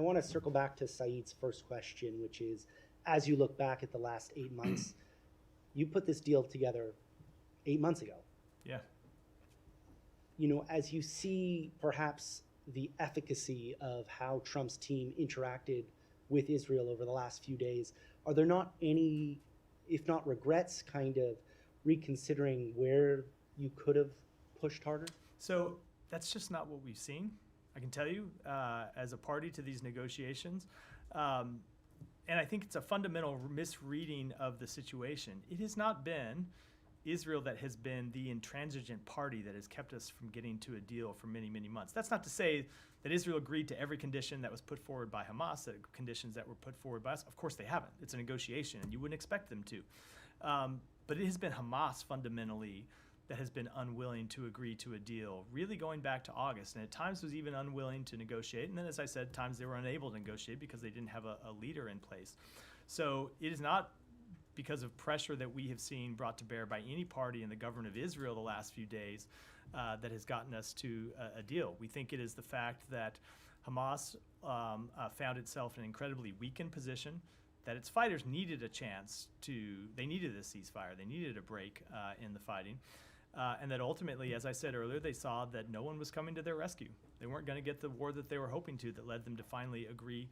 want to circle back to Saeed's first question, which is, as you look back at the last 8 months, you put this deal together 8 months ago. Yeah. As you see perhaps the efficacy of how Trump's team interacted with Israel over the last few days, are there not any, if not regrets, kind of reconsidering where you could have pushed harder? So that's just not what we've seen, I can tell you, as a party to these negotiations. And I think it's a fundamental misreading of the situation. It has not been Israel that has been the intransigent party that has kept us from getting to a deal for many, many months. That's not to say that Israel agreed to every condition that was put forward by Hamas, the conditions that were put forward by us. Of course they haven't. It's a negotiation, and you wouldn't expect them to. But it has been Hamas fundamentally that has been unwilling to agree to a deal, really going back to August, and at times was even unwilling to negotiate. And then, as I said, at times they were unable to negotiate because they didn't have a leader in place. So it is not because of pressure that we have seen brought to bear by any party in the government of Israel the last few days that has gotten us to a deal. We think it is the fact that Hamas found itself in an incredibly weakened position, that its fighters needed a chance they needed a ceasefire, they needed a break in the fighting. And that ultimately, as I said earlier, they saw that no one was coming to their rescue. They weren't going to get the war that they were hoping to, that led them to finally agree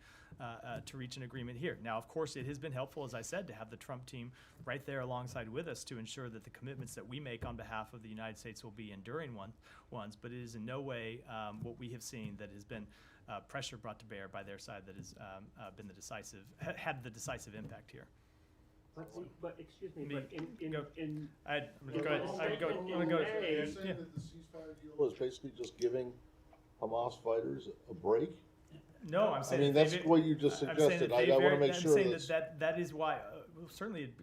to reach an agreement here. Now, of course, it has been helpful, as I said, to have the Trump team right there alongside with us to ensure that the commitments that we make on behalf of the United States will be enduring ones, but it is in no way what we have seen that has been pressure brought to bear by their side that has been had the decisive impact here. But excuse me, but in go ahead. May- You're saying that the ceasefire deal was basically just giving Hamas fighters a break? No, I'm saying. I mean, that's what you just suggested. I want to make sure that is why. Certainly,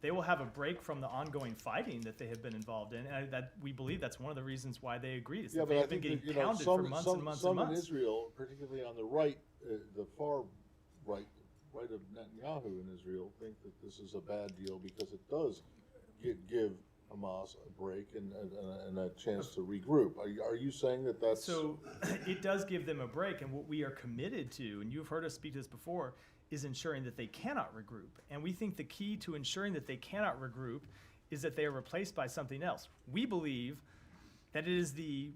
they will have a break from the ongoing fighting that they have been involved in, and that we believe that's one of the reasons why they agreed. Is that they have been getting pounded for months and months and months. Some in Israel, particularly on the right, the far right of Netanyahu in Israel, think that this is a bad deal because it does give Hamas a break and a chance to regroup. Are you saying that that's... So it does give them a break, and what we are committed to, and you've heard us speak to this before, is ensuring that they cannot regroup. And we think the key to ensuring that they cannot regroup is that they are replaced by something else. We believe that it is the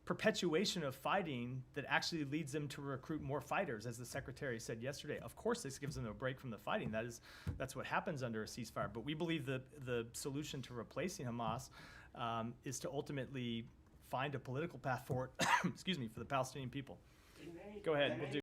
perpetuation of fighting that actually leads them to recruit more fighters, as the secretary said yesterday. Of course, this gives them a break from the fighting. That's what happens under a ceasefire. But we believe that the solution to replacing Hamas is to ultimately find a political path forward, excuse me, for the Palestinian people. Go ahead. We'll do